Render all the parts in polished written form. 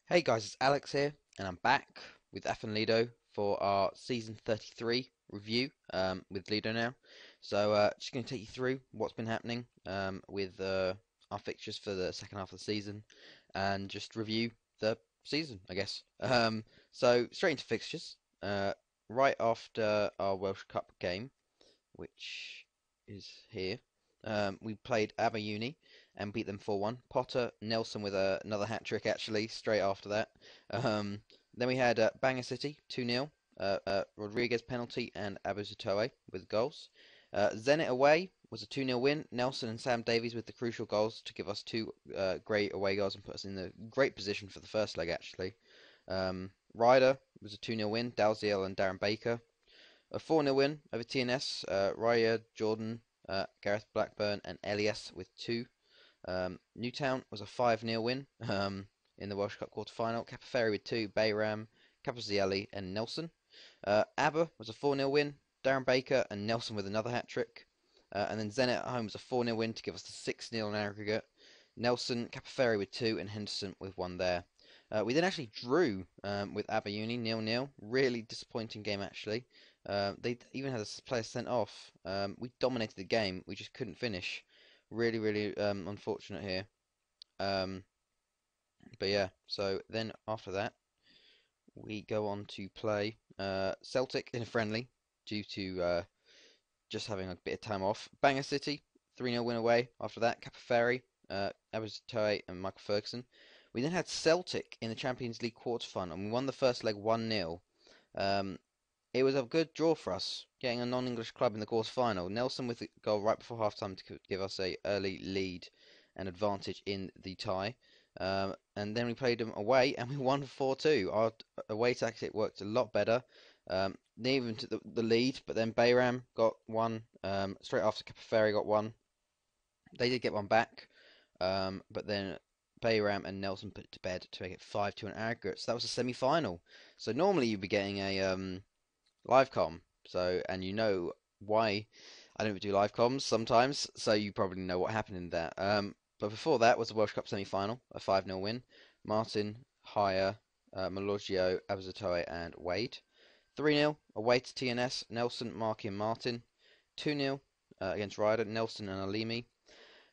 Hey guys, it's Alex here, and I'm back with Afan Lido for our season 33 review with Lido now. Just going to take you through what's been happening with our fixtures for the second half of the season, and just review the season, I guess. Straight into fixtures. Right after our Welsh Cup game, which is here. We played Uni and beat them 4-1. Potter, Nelson with another hat trick actually straight after that. Then we had Bangor City 2-0. Rodriguez penalty and Abu with goals. Zenit away was a 2-0 win. Nelson and Sam Davies with the crucial goals to give us two great away goals and put us in the great position for the first leg actually. Ryder was a 2-0 win. Dalziel and Darren Baker. A 4-0 win over TNS. Raya, Jordan, Gareth Blackburn, and Elias with two. Newtown was a 5-0 win in the Welsh Cup quarter-final. Capaferri with two. Bayram, Capozzielli, and Nelson. ABBA was a 4-0 win. Darren Baker and Nelson with another hat-trick. And then Zenit at home was a 4-0 win to give us the 6-0 in aggregate. Nelson, Capaferri with two, and Henderson with one there. We then actually drew with ABBA Uni 0-0. Really disappointing game actually. They even had a player sent off. We dominated the game. We just couldn't finish. Really, really unfortunate here. Um, but yeah, so then after that, we go on to play Celtic in a friendly due to just having a bit of time off. Bangor City, 3-0 win away. After that, Capaferri, Abazatoy, and Michael Ferguson. We then had Celtic in the Champions League quarter-final, and we won the first leg 1-0. It was a good draw for us, getting a non-English club in the quarter-final. Nelson with the goal right before half-time to give us a early lead and advantage in the tie. And then we played them away and we won 4-2. Our away tactic worked a lot better. They even took the lead, but then Bayram got one. Straight after Capaferri got one. They did get one back, but then Bayram and Nelson put it to bed to make it 5-2 in aggregate. So that was a semi-final. So normally you'd be getting a live com. So, and you know why I don't do live comms sometimes, so you probably know what happened in that. But before that was the World Cup semi-final, a 5-0 win. Martin, Haya, Malogio, Abzatoy, and Wade. 3-0 away to TNS, Nelson, Marky, and Martin. 2-0 against Ryder, Nelson and Alimi.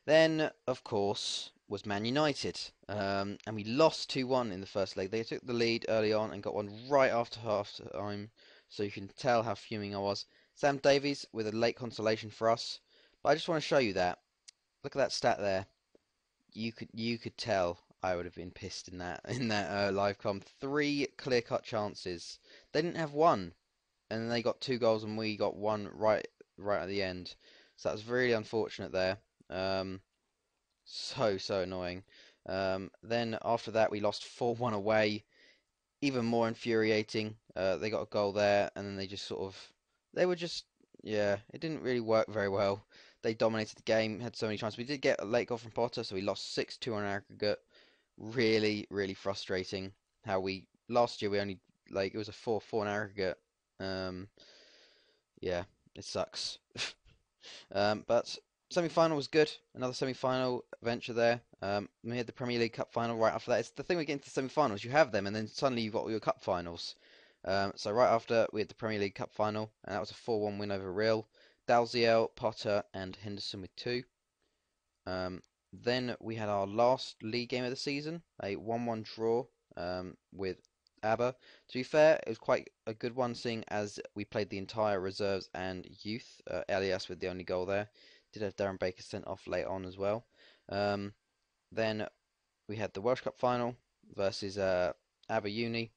Then, of course, was Man United. And we lost 2-1 in the first leg. They took the lead early on and got one right after half time. So you can tell how fuming I was. Sam Davies with a late consolation for us. But I just want to show you that. Look at that stat there. You could tell I would have been pissed in that live com. Three clear-cut chances. They didn't have one, and then they got two goals and we got one right at the end. So that was really unfortunate there. So annoying. Then after that we lost 4-1 away. Even more infuriating. They got a goal there, and then they were just, yeah, it didn't really work very well. They dominated the game, had so many chances. We did get a late goal from Potter, so we lost 6-2 on aggregate. Really, really frustrating. How we last year we only it was a 4-4 in aggregate. Um, yeah, it sucks. But semi-final was good. Another semi-final adventure there. We had the Premier League Cup final right after that. It's the thing we get into semi-finals. You have them, and then suddenly you've got all your cup finals. So right after we had the Premier League Cup final, and that was a 4-1 win over Real. Dalziel, Potter, and Henderson with two. Then we had our last league game of the season, a 1-1 draw with ABBA. To be fair, it was quite a good one, seeing as we played the entire reserves and youth. Elias with the only goal there. Did have Darren Baker sent off late on as well. Um, then we had the Welsh Cup final versus ABBA Uni.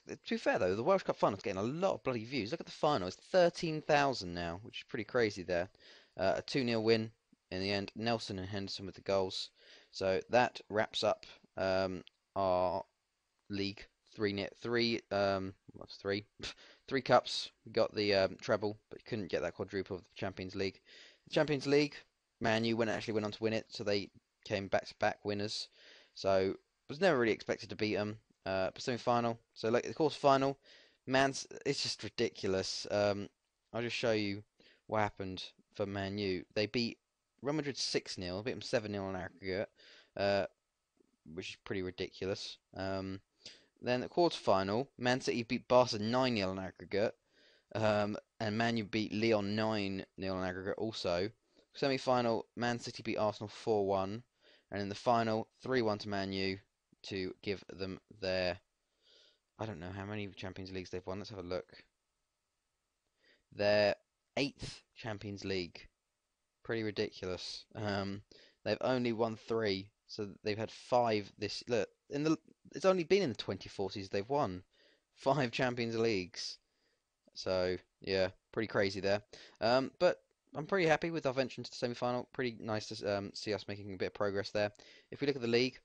To be fair though, the Welsh Cup final is getting a lot of bloody views. Look at the final; it's 13,000 now, which is pretty crazy there. A 2-0 win in the end. Nelson and Henderson with the goals. So that wraps up our league. What's three? Three cups. We got the treble, but couldn't get that quadruple of the Champions League. The Champions League, Man U actually went on to win it, so they came back-to-back winners. So was never really expected to beat them. But semi-final, so like the quarter-final, it's just ridiculous. I'll just show you what happened for Man U. They beat Real Madrid 6-0, beat them 7-0 on aggregate, which is pretty ridiculous. Then the quarter-final, Man City beat Barca 9-0 in aggregate. And Man U beat Lyon 9-0 in aggregate also. Semi-final, Man City beat Arsenal 4-1. And in the final, 3-1 to Man U to give them their... I don't know how many Champions Leagues they've won. Let's have a look. Their 8th Champions League. Pretty ridiculous. They've only won 3, so they've had 5 this... Look, it's only been in the 2040s they've won 5 Champions Leagues. So, yeah, pretty crazy there. But I'm pretty happy with our venture into the semi-final. Pretty nice to see us making a bit of progress there. If we look at the league,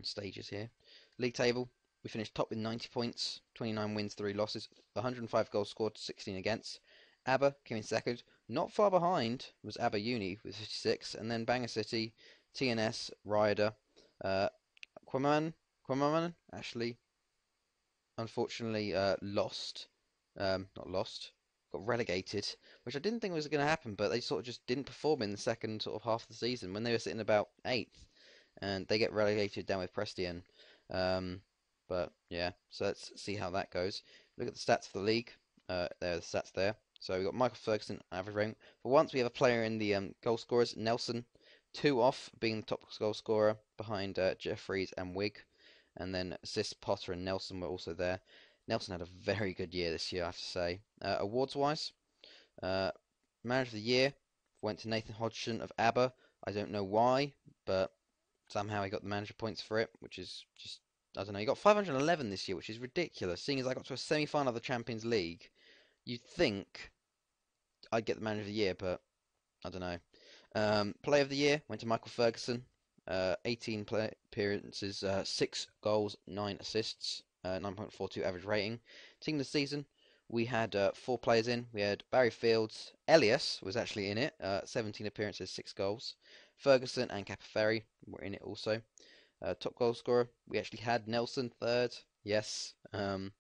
stages here. League table, we finished top with 90 points, 29 wins, 3 losses, 105 goals scored, 16 against. ABBA came in second. Not far behind was ABBA Uni with 56, and then Bangor City, TNS, Ryder, Quamaman actually unfortunately lost. Not lost, got relegated, which I didn't think was going to happen, but they sort of just didn't perform in the second sort of half of the season when they were sitting about 8th, and they get relegated down with Preston. But yeah, so let's see how that goes. Look at the stats for the league. There are the stats there. So we've got Michael Ferguson, average rating. For once, we have a player in the goal scorers. Nelson, 2 off, being the top goal scorer behind Jeffries and Wigg. And then assists, Potter and Nelson were also there. Nelson had a very good year this year, I have to say. Awards-wise, Manager of the Year went to Nathan Hodgson of ABBA. I don't know why, but somehow he got the manager points for it, which is just, I don't know. He got 511 this year, which is ridiculous. Seeing as I got to a semi-final of the Champions League, you'd think I'd get the Manager of the Year, but I don't know. Player of the Year went to Michael Ferguson. 18 play appearances, 6 goals, 9 assists, 9.42 average rating. Team of the season, we had 4 players in. We had Barry Fields. Elias was actually in it. 17 appearances, 6 goals. Ferguson and Capaferri were in it also. Top goal scorer, we actually had Nelson third. Yes. And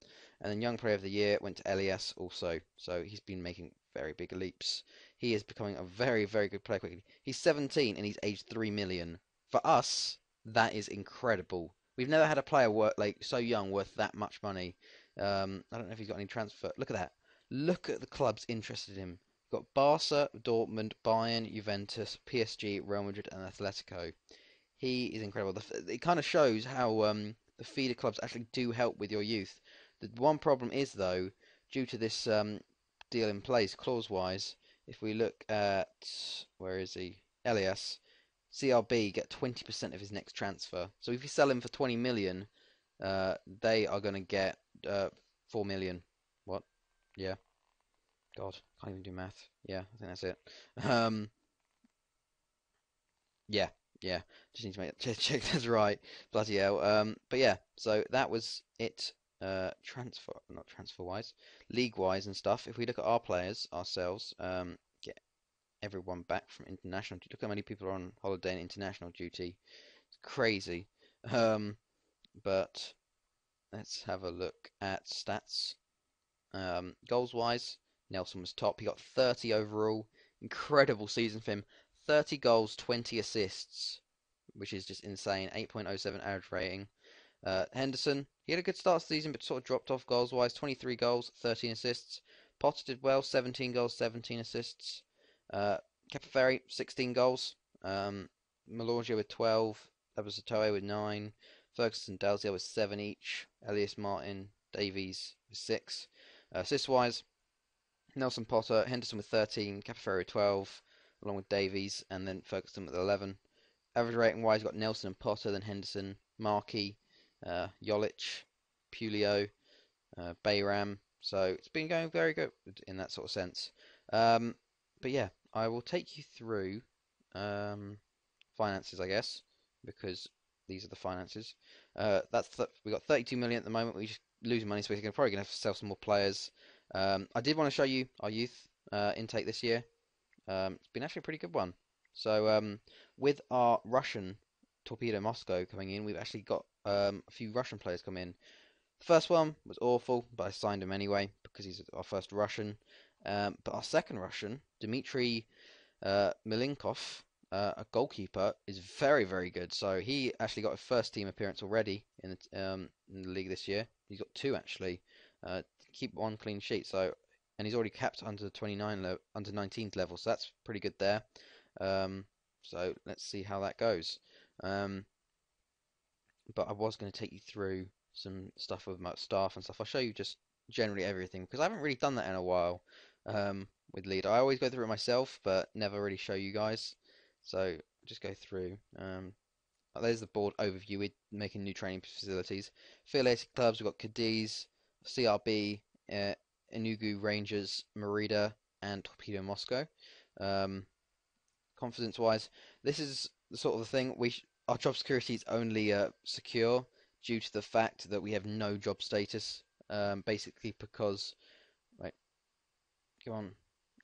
then Young Player of the Year went to Elias also. So he's been making very big leaps. He is becoming a very, very good player quickly. He's 17 and he's aged 3 million. For us, that is incredible. We've never had a player so young worth that much money. I don't know if he's got any transfer. Look at that. Look at the clubs interested in him. We've got Barca, Dortmund, Bayern, Juventus, PSG, Real Madrid, and Atletico. He is incredible. It kind of shows how the feeder clubs actually do help with your youth. The one problem is, though, due to this deal in place, clause-wise, if we look at, where is he? Elias. CRB get 20% of his next transfer. So if you sell him for 20 million, they are going to get 4 million. What? Yeah. God, can't even do math. Yeah, I think that's it. Yeah, yeah. Just need to check that's right. Bloody hell. But yeah, so that was it. Not transfer wise, league wise and stuff. If we look at our players ourselves, get everyone back from international duty. Look how many people are on holiday and international duty. It's crazy. But let's have a look at stats. Goals wise, Nelson was top. He got 30 overall. Incredible season for him. 30 goals, 20 assists, which is just insane. 8.07 average rating. Henderson, he had a good start to the season, but sort of dropped off goals wise. 23 goals, 13 assists. Potter did well. 17 goals, 17 assists. Capaferri, 16 goals. Malorgia with 12. Abasatoe with 9. Ferguson, Dalziel with 7 each. Elias Martin, Davies with 6. Assist-wise, Nelson, Potter, Henderson with 13. Capaferri with 12, along with Davies, and then Ferguson with 11. Average rating-wise, you've got Nelson and Potter, then Henderson, Markey, Jolic, Pulio, Bayram. So it's been going very good in that sort of sense. But yeah, I will take you through finances, I guess, because these are the finances. We got 32 million at the moment. We just losing money, so we're probably going to have to sell some more players. I did want to show you our youth intake this year. It's been actually a pretty good one. So with our Russian Torpedo Moscow coming in, we've actually got a few Russian players come in. The first one was awful, but I signed him anyway because he's our first Russian. But our second Russian, Dmitry Milinkov, a goalkeeper is very, very good. So he actually got a first team appearance already in the league this year. He's got two actually. Keep one clean sheet. So and he's already capped under 19s level. So that's pretty good there. Um, so let's see how that goes. Um, but I was going to take you through some stuff with my staff and stuff. I'll show you just generally everything because I haven't really done that in a while with lead. I always go through it myself, but never really show you guys. So just go through. There's the board overview. We're making new training facilities. Affiliated clubs. We've got Cadiz, CRB, Enugu Rangers, Merida, and Torpedo Moscow. Um, Confidence-wise, this is the sort of the thing our job security is only secure due to the fact that we have no job status. Basically because right, go on,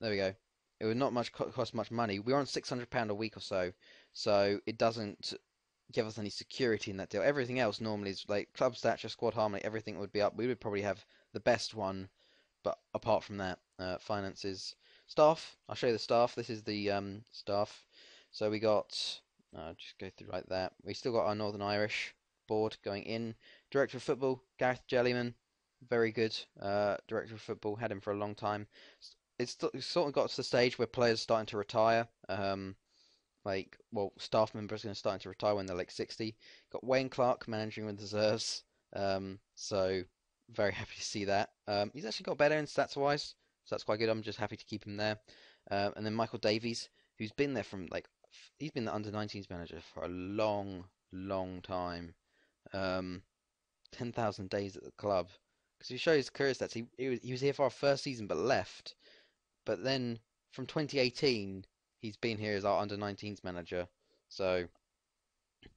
there we go. It would not much cost much money. We're on £600 a week or so, so it doesn't give us any security in that deal. Everything else normally is like club stature, squad harmony, everything would be up. We would probably have the best one, but apart from that, finances, staff. I'll show you the staff. This is the staff. So we got, just go through like that. We still got our Northern Irish board going in. Director of football, Gareth Jellyman, very good. Director of football, had him for a long time. It's sort of got to the stage where players are starting to retire. Staff members are going to starting to retire when they're like 60. Got Wayne Clark managing with the reserves. So very happy to see that. He's actually got better in stats wise, so that's quite good. I'm just happy to keep him there. And then Michael Davies, who's been there from he's been the under-19s manager for a long, long time. 10,000 days at the club. Because he shows his career stats, he was here for our first season but left. But then from 2018, he's been here as our under-19s manager. So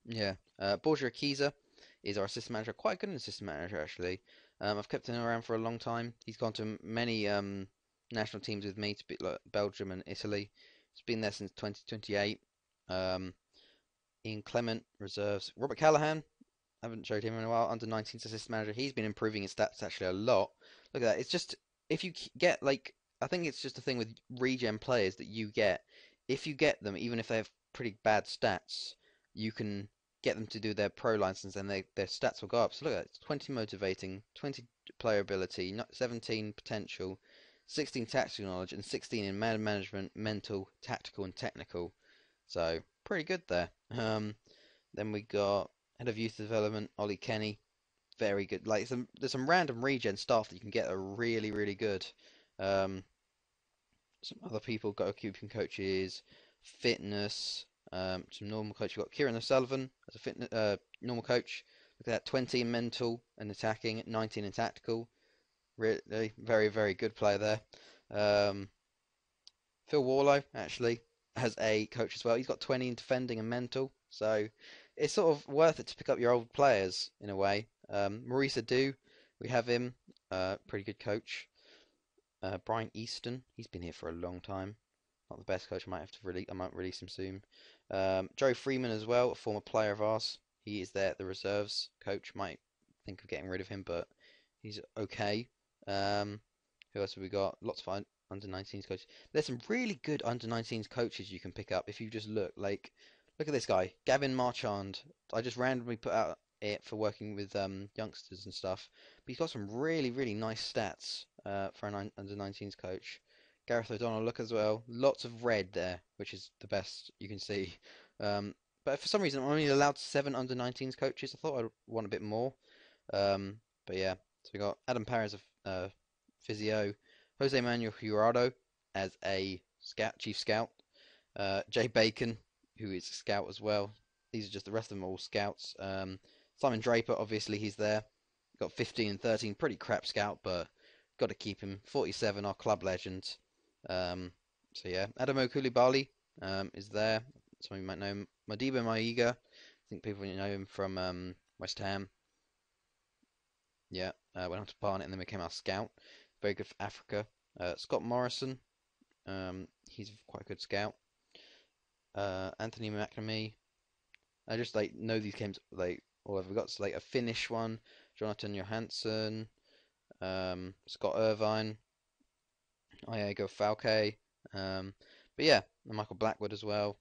yeah, Borja Akiza is our assistant manager. Quite good an assistant manager actually. I've kept him around for a long time. He's gone to many national teams with me to be like Belgium and Italy. He's been there since 2028. Um, Ian Clement reserves. Robert Callahan, haven't showed him in a while. Under 19s assistant manager. He's been improving his stats actually a lot. Look at that. It's just if you get like I think it's just a thing with regen players that you get. If you get them, even if they have pretty bad stats, you can get them to do their pro license and their stats will go up. So look at that. It's 20 motivating, 20 player ability, 17 potential, 16 tactical knowledge, and 16 in man management, mental, tactical, and technical. So pretty good there. Then we got head of youth development, Ollie Kenny, very good. Like there's some random regen staff that you can get that are really really good. Um, some other people, goalkeeping coaches, fitness, some normal coach. You've got Kieran O'Sullivan as a fitness normal coach. Look at that, 20 in mental and attacking, 19 in tactical. Really, very very good player there. Um, Phil Warlow actually has a coach as well. He's got 20 in defending and mental, so it's sort of worth it to pick up your old players in a way. Maurice Adu, we have him, pretty good coach. Brian Easton, he's been here for a long time. Not the best coach. I might release him soon. Joe Freeman as well, a former player of ours. He is there at the reserves. Coach might think of getting rid of him, but he's okay. Um, who else have we got? Lots of under 19s coaches. There's some really good under 19s coaches you can pick up if you just look. Like, look at this guy, Gavin Marchand. I just randomly put out it for working with youngsters and stuff. But he's got some really, really nice stats for an under 19s coach. Gareth O'Donnell, look as well. Lots of red there, which is the best you can see. But for some reason, I'm only allowed 7 under 19s coaches. I thought I'd want a bit more. But yeah, so we got Adam Parr as a physio, Jose Manuel Jurado as a chief scout, Jay Bacon, who is a scout as well. These are just the rest of them are all scouts. Simon Draper, obviously he's there. Got 15 and 13, pretty crap scout, but got to keep him. 47, our club legend. So yeah, Adamo Koulibaly is there. Some of you might know him. Modibo Maiga, I think people know him from West Ham. Yeah, went on to Barnet and then became our scout. Very good for Africa. Scott Morrison, he's quite a good scout. Anthony McNamee. I just like know these games like all over. We got like a Finnish one, Jonathan Johansson, Scott Irvine, Iago Falque, but yeah, and Michael Blackwood as well.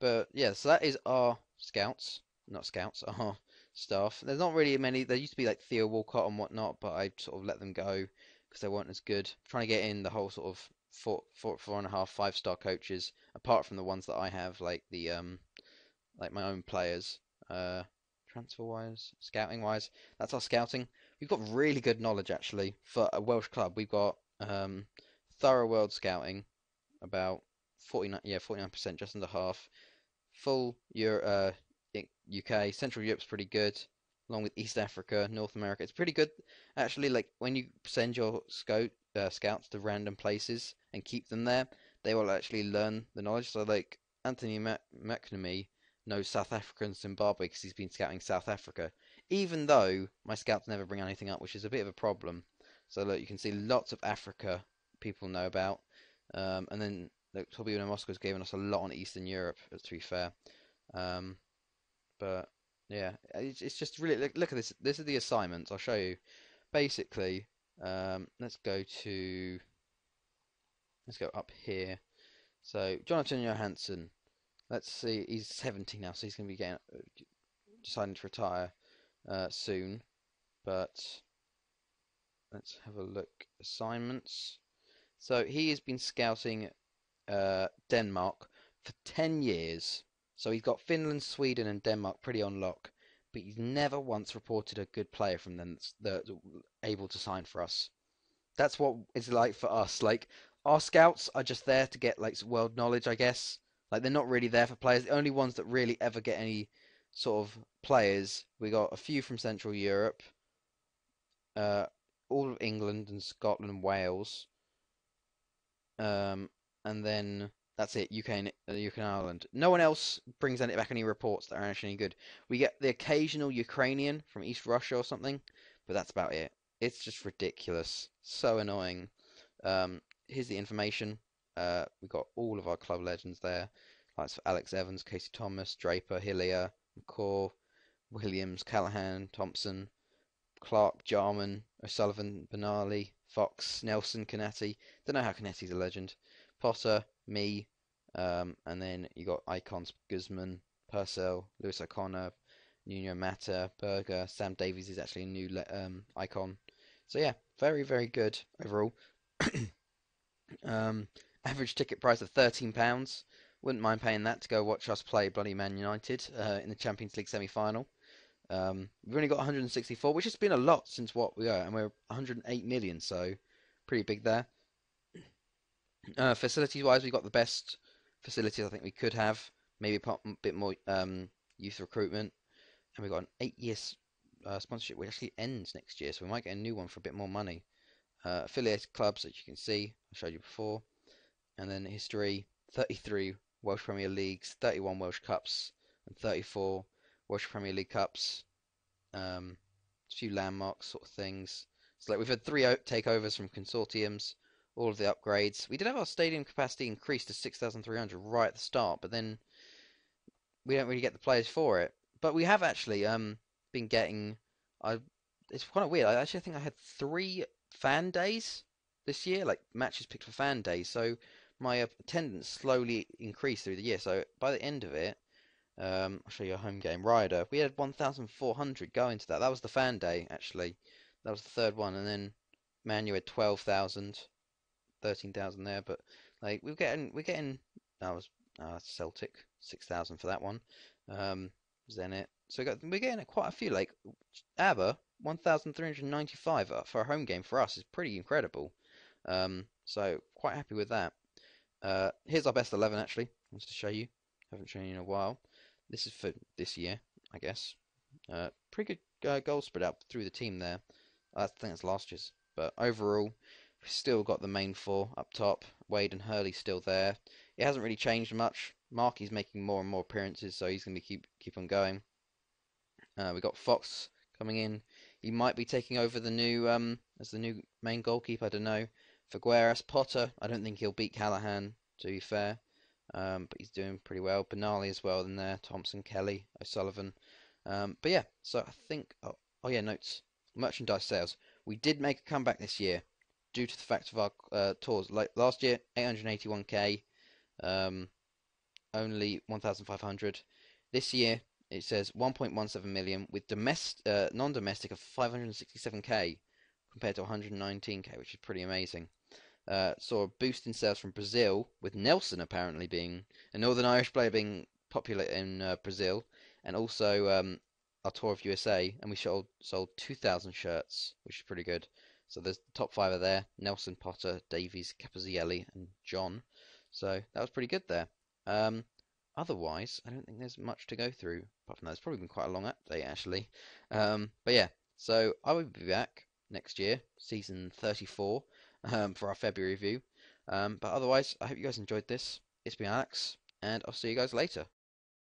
But yeah, so that is our scouts, not scouts, our staff. There's not really many. There used to be like Theo Walcott and whatnot, but I sort of let them go because they weren't as good. Trying to get in the whole sort of four and a half, 5-star coaches, apart from the ones that I have, like my own players. Uh, Transfer wise, scouting wise, that's our scouting. We've got really good knowledge actually for a Welsh club. We've got thorough world scouting, about 49, yeah, 49%, just under half. Full UK, Central Europe's pretty good, along with East Africa, North America. It's pretty good actually. Like when you send your scouts to random places and keep them there, they will actually learn the knowledge. So like Anthony McNamee knows South Africa and Zimbabwe because he's been scouting South Africa, even though my scouts never bring anything up, which is a bit of a problem. So look, you can see lots of Africa people know about, and then look, Torbjorn Moscow's given us a lot on Eastern Europe, to be fair. Um, but yeah, it's just really look at this. This is the assignments. I'll show you. Basically, let's go to let's go up here. So Jonathan Johansson. Let's see. He's 70 now, so he's going to be getting deciding to retire soon. But let's have a look. Assignments. So he has been scouting Denmark for 10 years. So he's got Finland, Sweden, and Denmark pretty on lock. But he's never once reported a good player from them that's able to sign for us. That's what it's like for us. Like, our scouts are just there to get, like, world knowledge, I guess. Like, they're not really there for players. The only ones that really ever get any sort of players, we got a few from Central Europe, uh, all of England and Scotland and Wales. Um, and then that's it. UK and Ireland. No one else brings any back any reports that are actually any good. We get the occasional Ukrainian from East Russia or something, but that's about it. It's just ridiculous. So annoying. Here's the information. We got all of our club legends there. Like Alex Evans, Casey Thomas, Draper, Hillier, McCaw, Williams, Callahan, Thompson, Clark, Jarman, O'Sullivan, Benali, Fox, Nelson, Canetti. Don't know how Canetti's a legend. Potter, me, and then you got icons Guzman, Purcell, Lewis O'Connor, Nuno Mata, Berger, Sam Davies is actually a new icon. So yeah, very very good overall. Um, Average ticket price of £13. Wouldn't mind paying that to go watch us play bloody Man United in the Champions League semi-final. We've only got 164, which has been a lot since what we are, and we're 108 million, so pretty big there. Facilities wise, we got the best facilities I think we could have. Maybe a bit more youth recruitment, and we got an 8-year sponsorship, which actually ends next year, so we might get a new one for a bit more money. Affiliated clubs, as you can see, I showed you before, and then history: 33 Welsh Premier Leagues, 31 Welsh Cups, and 34 Welsh Premier League Cups. A few landmarks sort of things. So like we've had 3 takeovers from consortiums, all of the upgrades. We did have our stadium capacity increased to 6,300 right at the start, but then we don't really get the players for it. But we have actually been getting. I It's kind of weird. I actually think I had 3 fan days this year, like matches picked for fan days. So my attendance slowly increased through the year. So by the end of it, I'll show you a home game. Ryder, we had 1,400 going to that. That was the fan day, actually. That was the third one. And then Man U had 12,000, 13,000 there. But like we're getting. That was Celtic, 6,000 for that one. Zenit. So we're getting quite a few. Like ABBA, 1,395 for a home game for us is pretty incredible. So quite happy with that. Here's our best 11 actually. I want to show you. Haven't shown you in a while. This is for this year, I guess. Pretty good goal spread out through the team there. I think that's last year's. But overall, we've still got the main 4 up top. Wade and Hurley still there. It hasn't really changed much. Marky's making more and more appearances, so he's going to keep on going. We got Fox coming in. He might be taking over the new as the new main goalkeeper. I don't know. Figueras, Potter. I don't think he'll beat Callahan, to be fair. But he's doing pretty well. Benali as well in there. Thompson, Kelly, O'Sullivan. But yeah, so I think. Oh yeah, notes. Merchandise sales. We did make a comeback this year due to the fact of our tours. Like last year, 881k. only 1,500. This year it says 1.17 million with non-domestic of 567k compared to 119k, which is pretty amazing. Saw a boost in sales from Brazil, with Nelson apparently being a Northern Irish player being popular in Brazil, and also our tour of USA, and we sold 2,000 shirts, which is pretty good. So there's the top five are there: Nelson, Potter, Davies, Capozzielli, and John. So that was pretty good there. Um, Otherwise, I don't think there's much to go through. Apart from that, it's probably been quite a long update actually. But yeah, so I will be back next year, season 34, for our February review. But otherwise, I hope you guys enjoyed this. It's been Alex, and I'll see you guys later.